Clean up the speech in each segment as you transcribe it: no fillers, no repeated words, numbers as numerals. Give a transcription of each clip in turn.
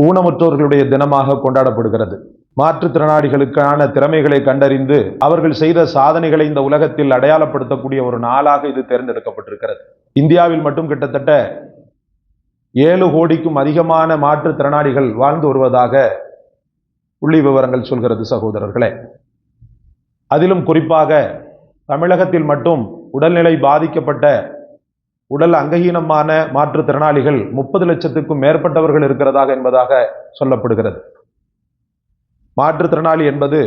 ஊனமுற்றோர்களுடைய தினமாக கொண்டாடப்படுகிறது. மாற்றுத்திறனாளிகளுக்கான திறமைகளை கண்டறிந்து அவர்கள் செய்த சாதனைகளை இந்த உலகத்தில் அடையாளப்படுத்தக்கூடிய ஒரு நாளாக இது தேர்ந்தெடுக்கப்பட்டிருக்கிறது. இந்தியாவில் மட்டும் கிட்டத்தட்ட 7 கோடிக்கும் அதிகமான மாற்றுத்திறனாளிகள் வாழ்ந்து வருவதாக புள்ளி விவரங்கள் சொல்கிறது சகோதரர்களே. அதிலும் குறிப்பாக தமிழகத்தில் மட்டும் உடல்நிலை பாதிக்கப்பட்ட உடல் அங்கஹீனமான மாற்றுத்திறனாளிகள் 30 லட்சத்துக்கும் மேற்பட்டவர்கள் இருக்கிறதாக என்பதாக சொல்லப்படுகிறது. மாற்றுத்திறனாளி என்பது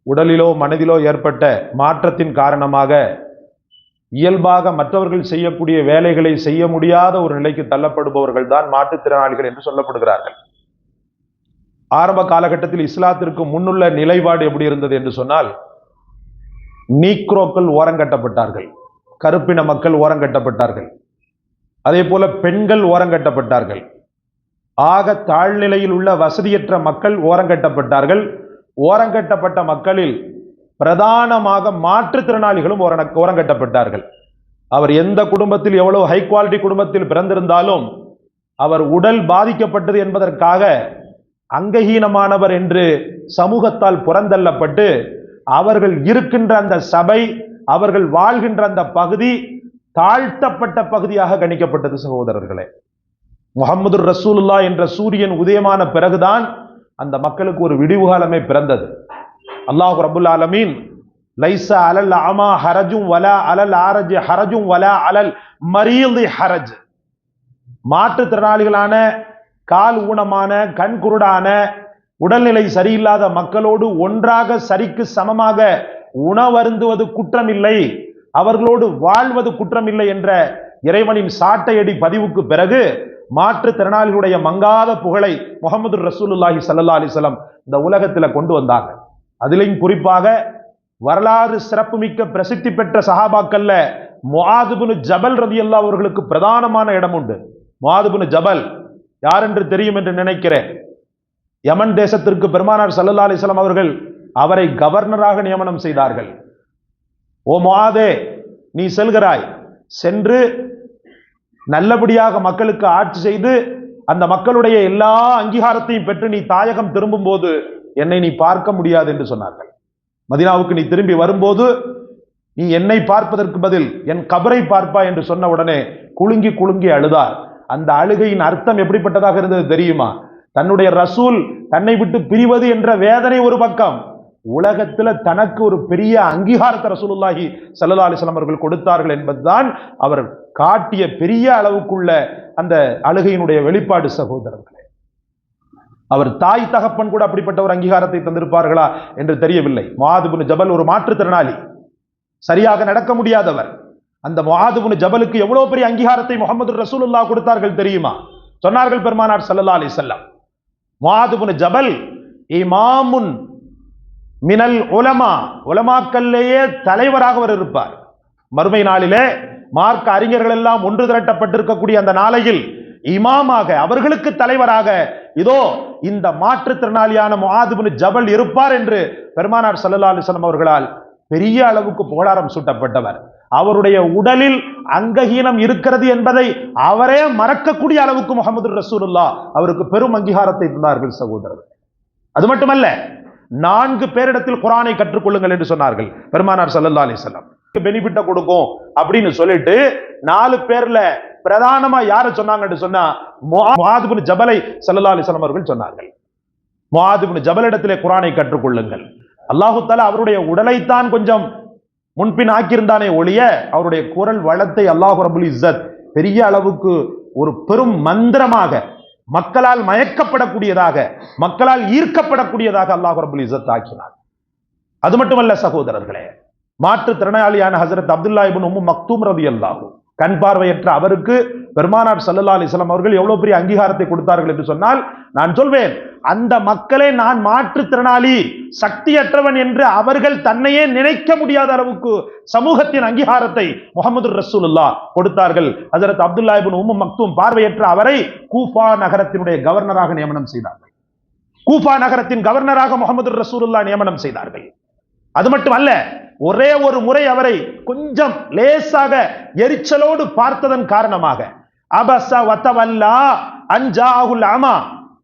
உடலிலோ மனதிலோ ஏற்பட்ட மாற்றத்தின் காரணமாக இயல்பாக மற்றவர்கள் செய்யக்கூடிய வேலைகளை செய்ய முடியாத ஒரு நிலைக்கு தள்ளப்படுபவர்கள் தான் மாற்றுத்திறனாளிகள் என்று சொல்லப்படுகிறார்கள். ஆரம்ப காலகட்டத்தில் இஸ்லாத்திற்கு முன்னுள்ள நிலைப்பாடு எப்படி இருந்தது என்று சொன்னால், நீக்ரோக்கள் ஓரங்கட்டப்பட்டார்கள், கருப்பின மக்கள் ஓரங்கட்டப்பட்டார்கள், அதே போல பெண்கள் ஓரங்கட்டப்பட்டார்கள், ஆக தாழ்நிலையில் உள்ள வசதியற்ற மக்கள் ஓரங்கட்டப்பட்டார்கள். ஓரங்கட்டப்பட்ட மக்களில் பிரதானமாக மாற்றுத்திறனாளிகளும் ஓரங்கட்டப்பட்டார்கள். அவர் எந்த குடும்பத்தில் எவ்வளவு ஹை குவாலிட்டி குடும்பத்தில் பிறந்திருந்தாலும் அவர் உடல் பாதிக்கப்பட்டது என்பதற்காக அங்கஹீனமானவர் என்று சமூகத்தால் புறந்தள்ளப்பட்டு அவர்கள் இருக்கின்ற அந்த சபை, அவர்கள் வாழ்கின்ற அந்த பகுதி தாழ்த்தப்பட்ட பகுதியாக கணிக்கப்பட்டது. சகோதரர்களே, முஹம்மது ரசூலுல்லாஹ் என்ற சூரியன் உதயமான பிறகுதான் அந்த மக்களுக்கு ஒரு விடிவு காலமே பிறந்தது. அல்லாஹ் ரப்புல் ஆலமீன் லைஸா அலல் அமா ஹரஜும் வலா அலல் ஆரஜ் ஹரஜும் வலா அலல் மரீதி ஹரஜ், மாற்றுத்திறனாளிகளான, கால் ஊனமான, கண் குருடான, உடல்நிலை சரியில்லாத மக்களோடு ஒன்றாக சரிக்கு சமமாக உணவருந்துவது குற்றமில்லை, அவர்களோடு வாழ்வது குற்றமில்லை என்ற இறைவனின் சாட்டையடி பதிவுக்கு பிறகு மாற்றுத்திறனாளிகளுடைய மங்காத புகழை முஹம்மது ரசூலுல்லாஹி ஸல்லல்லாஹு அலைஹி வஸல்லம் இந்த உலகத்தில் கொண்டு வந்தாங்க. அதிலையும் குறிப்பாக வரலாறு சிறப்புமிக்க பிரசித்தி பெற்ற சஹாபாக்கள்ல முஆத் இப்னு ஜபல் ரலியல்லாஹு அவர்களுக்கு பிரதானமான இடம் உண்டு. முஆத் இப்னு ஜபல் யார் என்று தெரியும் என்று நினைக்கிறேன். யமன் தேசத்திற்கு பெருமானார் ஸல்லல்லாஹு அலைஹி வஸல்லம் அவர்கள் அவரை கவர்னராக நியமனம் செய்தார்கள். ஓ முஆதே, நீ செல்கிறாய், சென்று நல்லபடியாக மக்களுக்கு ஆட்சி செய்து அந்த மக்களுடைய எல்லா அங்கீகாரத்தையும் பெற்று நீ தாயகம் திரும்பும் போது என்னை நீ பார்க்க முடியாது என்று சொன்னார்கள். மதீனாவுக்கு நீ திரும்பி வரும்போது நீ என்னை பார்ப்பதற்கு பதில் என் கபரை பார்ப்பா என்று சொன்ன உடனே குலுங்கி குலுங்கி அழுதார். அந்த அழுகையின் அர்த்தம் எப்படிப்பட்டதாக இருந்தது தெரியுமா? தன்னுடைய ரசூல் தன்னை விட்டு பிரிவது என்ற வேதனை ஒரு பக்கம், உலகத்துல தனக்கு ஒரு பெரிய அங்கீகாரத்தை ரசூலுல்லாஹி ஸல்லல்லாஹு அலைஹி வஸல்லம் அவர்கள் கொடுத்தார்கள் என்பதுதான் அவர் காட்டிய பெரிய அளவுக்குள்ள அந்த அழுகையினுடைய வெளிப்பாடு. சகோதரர்களே, அவர் தாய் தகப்பன் கூட அப்படிப்பட்ட ஒரு அங்கீகாரத்தை தந்திருப்பார்களா என்று தெரியவில்லை. முஆத் இப்னு ஜபல் ஒரு மாற்றுத்திறனாளி, சரியாக நடக்க முடியாதவர். அந்த முஆத் இப்னு ஜபலுக்கு எவ்வளவு பெரிய அங்கீகாரத்தை முஹம்மது ரசூலுல்லாஹ் கொடுத்தார்கள் தெரியுமா? சொன்னார்கள் பெருமானார் ஸல்லல்லாஹு அலைஹி வஸல்லம், முஆத் இப்னு ஜபல் இமாமுன் மினல் உலமா, உலமாக்கல்லேயே தலைவராக அவர் இருப்பார். மறுமை நாளிலே மார்க்க அறிஞர்கள் எல்லாம் ஒன்று திரட்டப்பட்டிருக்கக்கூடிய அந்த நாளையில் இமாமாக, அவர்களுக்கு தலைவராக இதோ இந்த மாற்றுத்திறனாளியான முஆத் இப்னு ஜபல் இருப்பார் என்று பெருமானார் ஸல்லல்லாஹு அலைஹி வஸல்லம் அவர்களால் பெரிய அளவுக்கு புகழாரம் சூட்டப்பட்டவர். அவருடைய உடலில் அங்கஹீனம் இருக்கிறது என்பதை அவரே மறக்கக்கூடிய அளவுக்கு முஹம்மது ரசூலுல்லாஹ் அவருக்கு பெரும் அங்கீகாரத்தை தந்தார்கள். சகோதரர்கள், அது மட்டுமல்ல, 4 பேரிடத்தில் குர்ஆனை கற்றுக்கொள்ளுங்கள் என்று சொன்னார்கள் பெருமானார் ஸல்லல்லாஹு அலைஹி வஸல்லம். பெனிஃபிட்ட கொடுக்கும் அப்படின்னு சொல்லிட்டு 4 பேர்ல பிரதானமா யாரை சொன்னாங்கன்னு சொன்னா முஆத் இப்னு ஜபலை ஸல்லல்லாஹு அலைஹி வஸல்லம் அவர்கள் சொன்னார்கள். முஆத் இப்னு ஜபலிடத்திலே குர்ஆனை கற்றுக்கொள்ளுங்கள். அல்லாஹ் தஆலா அவருடைய உடலைத்தான் கொஞ்சம் முன்பின் ஆக்கியிருந்தானே ஒழிய அவருடைய குரல் வளத்தை அல்லாஹ் ரப்புல் இஸ்ஸத் பெரிய அளவுக்கு ஒரு பெரும் மந்திரமாக, மக்களால் மயக்கப்படக்கூடியதாக, மக்களால் ஈர்க்கப்படக்கூடியதாக அல்லாஹ் ரப்புல் இஸ்ஸத் ஆக்கினார். அது மட்டுமல்ல சகோதரர்களே, மாற்றுத்திறனாளியான ஹஜ்ரத் அப்துல்லா இப்னு உம்மு மக்தூம் ரலியல்லாஹு, கண் பார்வையற்ற அவருக்கு பெருமானார் ஸல்லல்லாஹு அலைஹி வஸல்லம் அவர்கள் எவ்வளவு பெரிய அங்கீகாரத்தை கொடுத்தார்கள் என்று சொன்னால், நான் சொல்வேன், அந்த மக்களை நான் மாற்றுத்திறனாளி, சக்தியற்றவன் என்று அவர்கள் தன்னையே நினைக்க முடியாத அளவுக்கு சமூகத்தின் அங்கீகாரத்தை முஹம்மது ரசூலுல்லாஹ் கொடுத்தார்கள். ஹஜ்ரத் அப்துல்லா இப்னு உம்மு மக்தூம் பார்வையற்ற அவரை கூஃபா நகரத்தினுடைய கவர்னராக நியமனம் செய்தார்கள். கூஃபா நகரத்தின் கவர்னராக முஹம்மது ரசூலுல்லாஹ் நியமனம் செய்தார்கள். அது மட்டுமல்ல, ஒரே ஒரு முறை அவரை கொஞ்சம் லேசாக எரிச்சலோடு பார்த்ததன் காரணமாக அபஸ வதவல்லா அன் ஜாஅஹுல் அமா,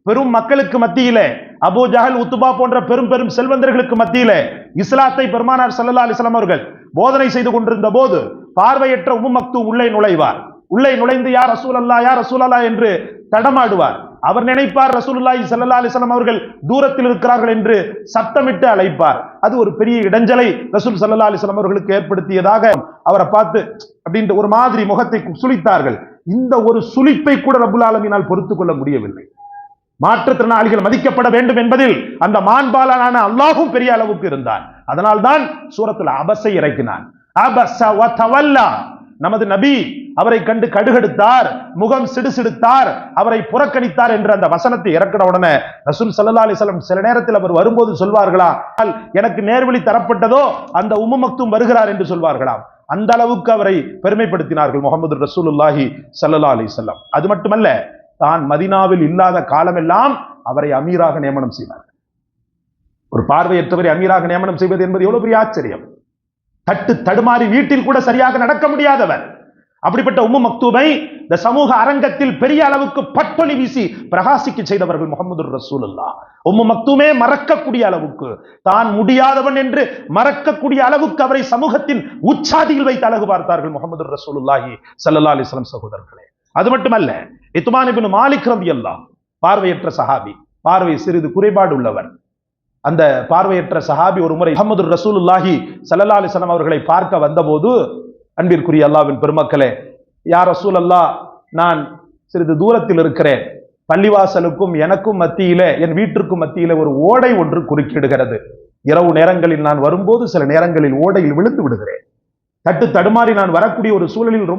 பெரும் மக்களுக்கு மத்தியிலே, அபூ ஜஹல், உத்பா போன்ற பெரும் பெரும் செல்வந்தர்களுக்கு மத்தியிலே இஸ்லாத்தை பெருமானார் ஸல்லல்லாஹு அலைஹி வஸல்லம் அவர்கள் போதனை செய்து கொண்டிருந்த போது பார்வையற்ற உம்மு மக்தூம் உள்ளே நுழைவார். உள்ளே நுழைந்து யா ரசூலல்லாஹ் யா ரசூலல்லாஹ் என்று தடமாடுவார். அவர் நினைப்பார் ரசூலுல்லாஹி ஸல்லல்லாஹு அலைஹி வஸல்லம் அவர்கள் தூரத்தில் இருக்கிறார்கள் என்று சத்தமிட்டு அழைப்பார். அது ஒரு பெரிய இடைஞ்சலை ரசூல் ஸல்லல்லாஹு அலைஹி வஸல்லம் அவர்களுக்கு ஏற்படுத்தியதாக அவரை பார்த்து அப்படின்ற ஒரு மாதிரி முகத்தை சுளித்தார்கள். இந்த ஒரு சுளிப்பை கூட ரப்புல் ஆலமீனால் பொறுத்துக் கொள்ள முடியவில்லை. மாற்றுத்திறனாளிகள் மதிக்கப்பட வேண்டும் என்பதில் அந்த மாண்பாளனான அல்லாஹ்வும் பெரிய அளவுக்கு இருந்தான். அதனால்தான் சூரத்துல் அபஸை இறக்கினான். அபஸ வ தவல்லா. நமது நபி அவரை கண்டு கடுகெடுத்தார், முகம் சிடுசிடுத்தார், அவரை புறக்கணித்தார் என்ற அந்த வசனத்தை இறக்கின உடனே ரசூல் ஸல்லல்லாஹு அலைஹி வஸல்லம் சில நேரத்தில் அவர் வரும்போது சொல்வார்களா, எனக்கு நேர்வழி தரப்பட்டதோ அந்த உம்மு மக்தூம் வருகிறார் என்று சொல்வார்களாம். அந்த அளவுக்கு அவரை பெருமைப்படுத்தினார்கள் முஹம்மது ரசூலுல்லாஹி ஸல்லல்லாஹு அலைஹி வஸல்லம். அது மட்டுமல்ல, தான் மதீனாவில் இல்லாத காலமெல்லாம் அவரை அமீராக நியமனம் செய்தார்கள். ஒரு பார்வையற்றவரை அமீராக நியமனம் செய்வது என்பது எவ்வளவு பெரிய ஆச்சரியம். தட்டு தடுமாறி வீட்டில் கூட சரியாக நடக்க முடியாதவர். அப்படிப்பட்ட உம்மு மக்தூமை இந்த சமூக அரங்கத்தில் பெரிய அளவுக்கு பட்டொலி வீசி பிரகாசிக்க செய்தவர்கள் முஹம்மது ரசூலுல்லாஹ். உம்மு மக்தூமே மறக்கக்கூடிய அளவுக்கு, தான் முடியாதவன் என்று மறக்கக்கூடிய அளவுக்கு அவரை சமூகத்தின் உச்சாதியில் வைத்து அழகு பார்த்தார்கள் முஹம்மது ரசூலுல்லாஹி ஸல்லல்லாஹு அலைஹி வஸல்லம். சகோதரர்களே, அது மட்டுமல்ல, இத்மான் இப்னு மாலிக் ரலியல்லாஹு, பார்வையற்ற சஹாபி, பார்வை சிறிது குறைபாடு உள்ளவர். அந்த பார்வையற்ற சஹாபி ஒரு முறை முஹம்மது ரசூலுல்லாஹி ஸல்லல்லாஹு அலைஹி வஸல்லம் அவர்களை பார்க்க வந்தபோது, அன்பிற்குரிய அல்லாஹ்வின் பெருமக்களே, யா ரசூலல்லாஹ், நான் சிறிது தூரத்தில் இருக்கிறேன், பள்ளிவாசலுக்கும் எனக்கும் மத்தியிலே, என் வீட்டிற்கும் மத்தியிலே ஒரு ஓடை ஒன்று குறுக்கிடுகிறது. இரவு நேரங்களில் நான் வரும்போது சில நேரங்களில் ஓடையில் விழுந்து விடுகிறேன். தட்டு தடுமாறி நான் வரக்கூடிய ஒரு சூழலில்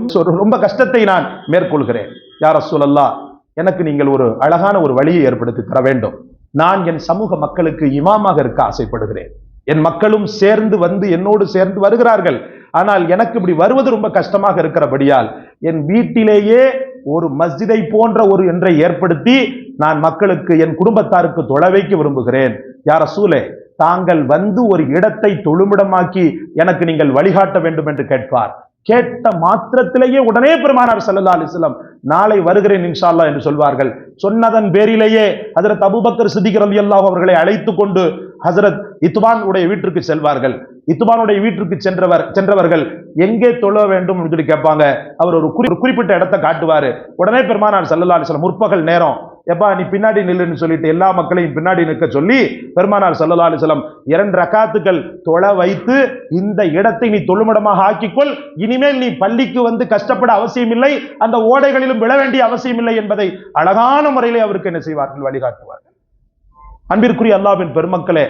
ரொம்ப கஷ்டத்தை நான் மேற்கொள்கிறேன். யா ரசூலல்லாஹ், எனக்கு நீங்கள் ஒரு அழகான ஒரு வழியை ஏற்படுத்தி தர வேண்டும். நான் என் சமூக மக்களுக்கு இமாமாக இருக்க ஆசைப்படுகிறேன். என் மக்களும் சேர்ந்து வந்து என்னோடு சேர்ந்து வருகிறார்கள். ஆனால் எனக்கு இப்படி வருவது ரொம்ப கஷ்டமாக இருக்கிறபடியால் என் வீட்டிலேயே ஒரு மஸ்ஜிதை போன்ற ஒரு ஒன்றை ஏற்படுத்தி நான் மக்களுக்கு, என் குடும்பத்தாருக்கு தொழ வைக்க விரும்புகிறேன். யா ரசூலே, தாங்கள் வந்து ஒரு இடத்தை தொழுமிடமாக்கி எனக்கு நீங்கள் வழிகாட்ட வேண்டும் என்று கேட்பார். கேட்ட மாத்திரத்திலேயே உடனே பெருமானார் ஸல்லல்லாஹு அலைஹி வஸல்லம் நாளை வருகிறேன் இன்ஷா அல்லாஹ் என்று சொல்வார்கள். சொன்னதன் பேரிலேயே ஹஜ்ரத் அபூபக்கர் சித்திக் ரலியல்லாஹு அவர்களை அழைத்து கொண்டு ஹஜ்ரத் இத்பான் உடைய வீட்டிற்கு செல்வார்கள். இத்பானுடைய வீட்டிற்கு சென்றவர்கள் எங்கே தொழ வேண்டும் என்று சொல்லி கேட்பாங்க. அவர் ஒரு குறிப்பிட்ட இடத்தை காட்டுவாரு. உடனே பெருமானார் ஸல்லல்லாஹு அலைஹி வஸல்லம் முற்பகல் நேரம், எப்பா நீ பின்னாடி நில்லுன்னு சொல்லிட்டு எல்லா மக்களையும் பின்னாடி நிற்க சொல்லி பெருமானார் ஸல்லல்லாஹு அலைஹி வஸல்லம் 2 ரக்காத்துக்கள் தொழ வைத்து, இந்த இடத்தை நீ தொழுமிடமாக ஆக்கிக்கொள், இனிமேல் நீ பள்ளிக்கு வந்து கஷ்டப்பட அவசியம் இல்லை, அந்த ஓடைகளிலும் விழ வேண்டிய அவசியம் இல்லை என்பதை அழகான முறையிலே அவருக்கு என்ன செய்வார்கள், வழிகாட்டுவார்கள். அன்பிற்குரிய அல்லாஹ்வின் பெருமக்களே,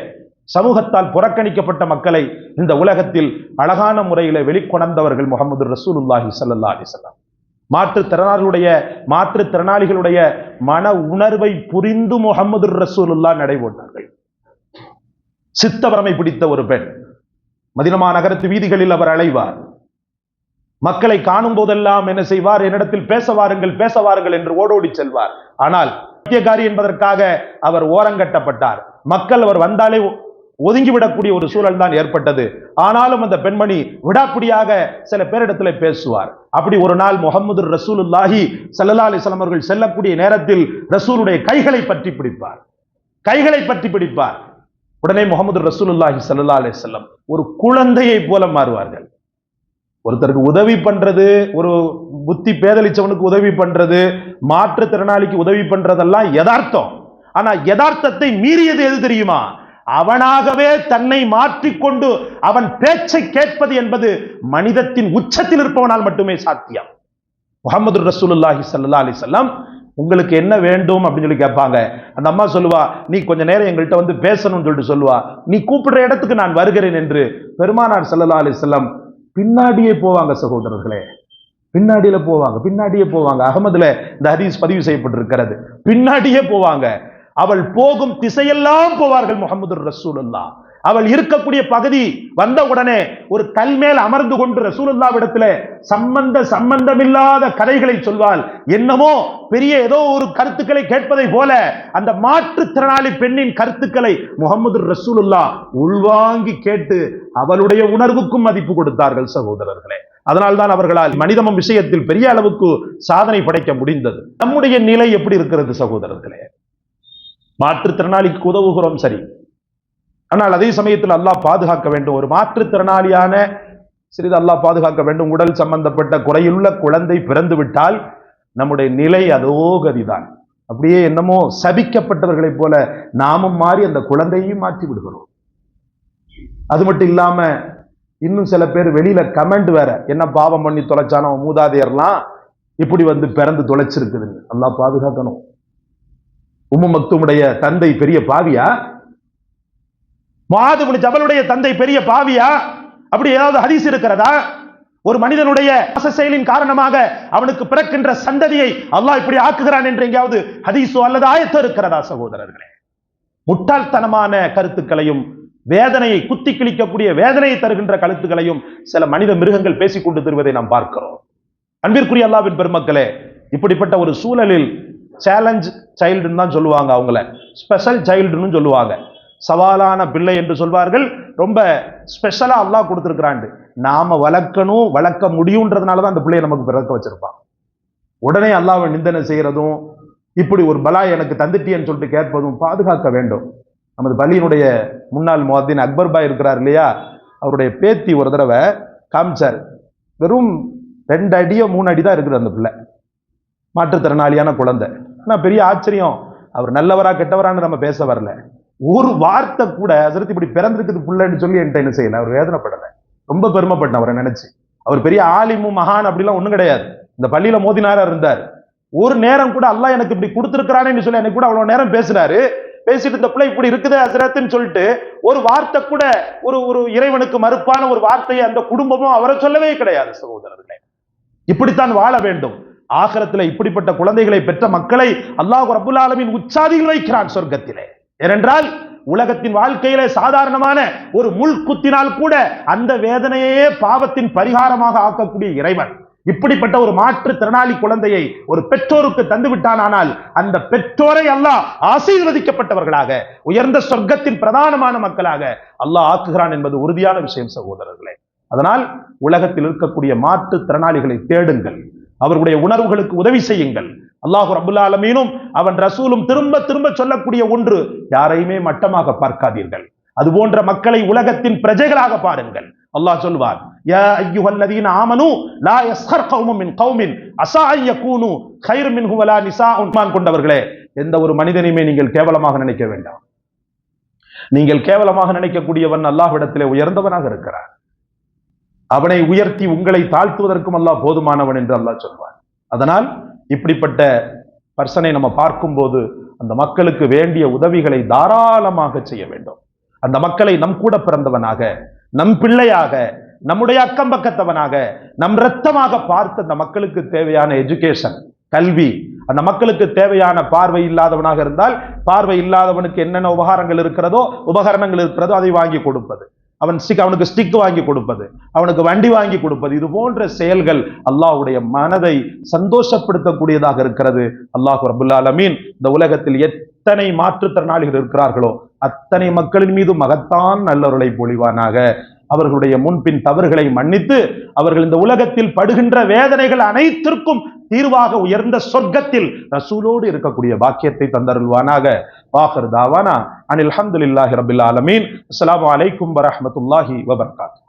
சமூகத்தால் புறக்கணிக்கப்பட்ட மக்களை இந்த உலகத்தில் அழகான முறையிலே வெளிக்கொணர்ந்தவர்கள் முஹம்மது ரசூலுல்லாஹி ஸல்லல்லாஹு அலைஹி வஸல்லம். மாற்றுத்திறனாளிகளுடைய மன உணர்வை புரிந்து முஹம்மது ரசூலுல்லாஹ் நடைபோட்டார்கள். சித்தவரமை பிடித்த ஒரு பெண் மதீனா நகரத்து வீதிகளில் அவர் அலைவார். மக்களை காணும் போதெல்லாம் என்ன செய்வார், என்னிடத்தில் பேச வாருங்கள் என்று ஓடோடி செல்வார். ஆனால் பைத்தியக்காரி என்பதற்காக அவர் ஓரங்கட்டப்பட்டார். மக்கள் அவர் வந்தாலே ஒதுங்கிவிடக்கூடிய ஒரு சூழல் தான் ஏற்பட்டது. ஆனாலும் அந்த பெண்மணி விடாப்பிடியாக சில பேரிடத்துல பேசுவார். அப்படி ஒரு நாள் முஹம்மது ரசூலுல்லாஹி ஸல்லல்லாஹு அலைஹி வஸல்லம் அவர்கள் செல்லக்கூடிய நேரத்தில் ரசூலுடைய கைகளை பற்றி பிடிப்பார். உடனே முஹம்மது ரசூலுல்லாஹி ஸல்லல்லாஹு அலைஹி வஸல்லம் ஒரு குழந்தையை போல மாறுவார்கள். ஒருத்தருக்கு உதவி பண்றது, ஒரு புத்தி பேதலிச்சவனுக்கு உதவி பண்றது, மாற்றுத்திறனாளிக்கு உதவி பண்றதெல்லாம் யதார்த்தம். ஆனா யதார்த்தத்தை மீறியது எது தெரியுமா? அவனாகவே தன்னை மாற்றிக்கொண்டு அவன் பேச்சை கேட்பது என்பது மனிதத்தின் உச்சத்தில் இருப்பவனால் மட்டுமே சாத்தியம். முஹம்மது ரசூலுல்லாஹி ஸல்லல்லாஹு அலைஹி வஸல்லம் உங்களுக்கு என்ன வேண்டும் அப்படின்னு சொல்லி கேட்பாங்க. அந்த அம்மா சொல்லுவா, நீ கொஞ்ச நேரம் எங்கள்கிட்ட வந்து பேசணும்னு சொல்லிட்டு சொல்லுவா. நீ கூப்பிடுற இடத்துக்கு நான் வருகிறேன் என்று பெருமானார் ஸல்லல்லாஹு அலைஹி வஸல்லம் பின்னாடியே போவாங்க. சகோதரர்களே, பின்னாடியே போவாங்க. அகமதுல இந்த ஹதீஸ் பதிவு செய்யப்பட்டிருக்கிறது. பின்னாடியே போவாங்க. அவள் போகும் திசையெல்லாம் போவார்கள் முஹம்மது ரசூலுல்லாஹ். அவள் இருக்கக்கூடிய பகுதி வந்த உடனே ஒரு கல் மேல் அமர்ந்து கொண்டு ரசூலுல்லாஹ்விடத்துல சம்பந்தமில்லாத கதைகளை சொல்வாள். என்னமோ பெரிய ஏதோ ஒரு கருத்துக்களை கேட்பதை போல அந்த மாற்றுத்திறனாளி பெண்ணின் கருத்துக்களை முஹம்மது ரசூலுல்லாஹ் உள்வாங்கி கேட்டு அவளுடைய உணர்வுக்கும் மதிப்பு கொடுத்தார்கள். சகோதரர்களே, அதனால்தான் அவர்களால் மனிதமும் விஷயத்தில் பெரிய அளவுக்கு சாதனை படைக்க முடிந்தது. நம்முடைய நிலை எப்படி இருக்கிறது சகோதரர்களே? மாற்றுத்திறனாளிக்கு உதவுகிறோம் சரி, ஆனால் அதே சமயத்தில் அல்லாஹ் பாதுகாக்க வேண்டும். ஒரு மாற்றுத்திறனாளியான சிறிது அல்லாஹ் பாதுகாக்க வேண்டும். உடல் சம்பந்தப்பட்ட குறையுள்ள குழந்தை பிறந்து விட்டால் நம்முடைய நிலை அதோ கதிதான். அப்படியே என்னமோ சபிக்கப்பட்டவர்களைப் போல நாமும் மாறி அந்த குழந்தையையும் மாற்றி விடுகிறோம். அது மட்டும் இல்லாம இன்னும் சில பேர் வெளியில கமெண்ட் வேற, என்ன பாவம் பண்ணி தொலைச்சானோ மூதாதையர்லாம் இப்படி வந்து பிறந்து தொலைச்சிருக்குதுன்னு. அல்லாஹ் பாதுகாக்கணும். உம்மு மக்தூமுடைய தந்தை பெரிய பாவியா? முஆது இப்னு ஜபலுடைய தந்தை பெரிய பாவியா? அப்படி ஏதாவது ஹதீஸ் இருக்கிறதா? ஒரு மனிதனுடைய செயலின் காரணமாக அவனுக்கு பிறக்கின்ற சந்ததியை அல்லாஹ் இப்படி ஆக்குகிறான் என்று எங்கேயாவது ஹதீஸோ அல்லது ஆயத்தோ இருக்கிறதா? சகோதரர்களே, முட்டாள்தனமான கருத்துக்களையும் வேதனையை குத்தி கிழிக்கக்கூடிய வேதனையை தருகின்ற கருத்துக்களையும் சில மனித மிருகங்கள் பேசிக் கொண்டு தருவதை நாம் பார்க்கிறோம். அன்பிற்குரிய அல்லாஹ்வின் பெருமக்களே, இப்படிப்பட்ட ஒரு சூழலில் சேலஞ்ச் சைல்டுன்னு தான் சொல்லுவாங்க, அவங்கள ஸ்பெஷல் சைல்டுன்னு சொல்லுவாங்க. சவாலான பிள்ளை என்று சொல்வார்கள். ரொம்ப ஸ்பெஷலா அல்லாஹ் கொடுத்திருக்கிறான். நாம வளர்க்கணும், வளர்க்க முடியும்ன்றதுனாலதான் அந்த பிள்ளையை நமக்கு பிறக்க வச்சிருப்பான். உடனே அல்லாஹ்வை நிந்தனை செய்யறதும், இப்படி ஒரு பலா எனக்கு தந்துட்டியன்னு சொல்லிட்டு கேட்பதும் பாதுகாக்க வேண்டும். நமது பள்ளியினுடைய முன்னாள் முஅத்தின் அக்பர் பாய் இருக்கிறார் இல்லையா, அவருடைய பேத்தி ஒரு தடவை காமிச்சார். வெறும் 2 அடியோ 3 அடி தான் இருக்குது அந்த பிள்ளை, மாற்றுத்திறனாளியான குழந்தை. ஆனா பெரிய ஆச்சரியம், அவர் நல்லவரா கெட்டவரான்னு நம்ம பேச வரல. ஒரு வார்த்தை கூட ஹஜ்ரத் இப்படி பிறந்திருக்குது புள்ளன்னு சொல்லி என்கிட்ட என்ன செய்யல, அவர் வேதனைப்படல. ரொம்ப பெருமைப்பட்டேன் அவரை நினைச்சு. அவர் பெரிய ஆலிமும் மகான் அப்படிலாம் ஒண்ணும் கிடையாது. இந்த பள்ளியில மோதினாரா இருந்தார். ஒரு நேரம் கூட அல்லாஹ் எனக்கு இப்படி கொடுத்திருக்கிறானேன்னு சொல்லி எனக்கு கூட அவ்வளவு நேரம் பேசினாரு. பேசிட்டு இந்த பிள்ளை இப்படி இருக்குது ஹஜ்ரத்னு சொல்லிட்டு ஒரு வார்த்தை கூட, ஒரு இறைவனுக்கு மறுப்பான ஒரு வார்த்தையை அந்த குடும்பமும் அவரை சொல்லவே கிடையாது. சகோதரர்களே, இப்படித்தான் வாழ வேண்டும். ஆகிரத்திலே இப்படிப்பட்ட குழந்தைகளை பெற்ற மக்களை அல்லாஹ் ரப்புல் ஆலமீன் உச்சாதியில் வைக்கிறான் சொர்க்கத்திலே. ஏனென்றால் உலகத்தின் வாழ்க்கையிலே சாதாரணமான ஒரு முள் குத்தினால் கூட அந்த வேதனையே பாவத்தின் பரிகாரமாக ஆக்கக்கூடிய இறைவன் இப்படிப்பட்ட ஒரு மாற்றுத்திறனாளி குழந்தையை ஒரு பெற்றோருக்கு தந்து விட்டானால் அந்த பெற்றோரை அல்லாஹ் ஆசீர்வதிக்கப்பட்டவர்களாக உயர்ந்த சொர்க்கத்தின் பிரதானமான மக்களாக அல்லாஹ் ஆக்குகிறான் என்பது உறுதியான விஷயம் சகோதரர்களே. அதனால் உலகத்தில் இருக்கக்கூடிய மாற்றுத்திறனாளிகளை தேடுங்கள், அவர்களுடைய உணர்வுகளுக்கு உதவி செய்யுங்கள். அல்லாஹ் ரப்புல் ஆலமீனும் அவன் ரசூலும் திரும்ப திரும்ப சொல்லக்கூடிய ஒன்று, யாரையுமே மட்டமாக பார்க்காதீர்கள், அது போன்ற மக்களை உலகத்தின் பிரஜைகளாக பாருங்கள். அல்லாஹ் சொல்வார், யா அய்யுஹல்லதீன ஆமனூ லா யஸ்கர் கௌமும் மின் கௌமின் அஸா அன் யகூனு கைர் மின்ஹு வலா நிசாஉன். ஈமான் கொண்டவர்களே, எந்த ஒரு மனிதனையுமே நீங்கள் கேவலமாக நினைக்க வேண்டாம். நீங்கள் கேவலமாக நினைக்கக்கூடியவன் அல்லாஹ்விடத்திலே உயர்ந்தவனாக இருக்கிறார். அவனை உயர்த்தி உங்களை தாழ்த்துவதற்கும் அல்லாஹ் போதுமானவன் என்று அல்லாஹ் சொல்வார். அதனால் இப்படிப்பட்ட பர்சனை நம்ம பார்க்கும்போது அந்த மக்களுக்கு வேண்டிய உதவிகளை தாராளமாக செய்ய வேண்டும். அந்த மக்களை நம் கூட பிறந்தவனாக, நம் பிள்ளையாக, நம்முடைய அக்கம் பக்கத்தவனாக, நம் இரத்தமாக பார்த்து அந்த மக்களுக்கு தேவையான எஜுகேஷன், கல்வி, அந்த மக்களுக்கு தேவையான பார்வை இல்லாதவனாக இருந்தால் பார்வை இல்லாதவனுக்கு என்னென்ன உபகாரங்கள் இருக்கிறதோ உபகரணங்கள் இருக்கிறதோ அதை வாங்கி கொடுப்பது, அவனுக்கு ஸ்டிக் வாங்கி கொடுப்பது, அவனுக்கு வண்டி வாங்கி கொடுப்பது, இது போன்ற செயல்கள் அல்லாஹ்வுடைய மனதை சந்தோஷப்படுத்தக்கூடியதாக இருக்கிறது. அல்லாஹ் ரப்புல் ஆலமீன் இந்த உலகத்தில் எத்தனை மாற்றுத்திறனாளிகள் இருக்கிறார்களோ அத்தனை மக்களின் மீது மகத்தான் நல்லவர்களை பொழிவானாக. அவர்களுடைய முன்பின் தவறுகளை மன்னித்து அவர்கள் இந்த உலகத்தில் படுகின்ற வேதனைகள் அனைத்திற்கும் தீர்வாக உயர்ந்த சொர்க்கத்தில் ரசூலோடு இருக்கக்கூடிய பாக்கியத்தை தந்தருள்வானாக. வாஹிர் தாவானா அனில் ஹம்துலில்லாஹி ரப்பில் ஆலமீன். அஸ்ஸலாமு அலைக்கும் வரஹ்மத்துல்லாஹி வபரகாத்துஹு.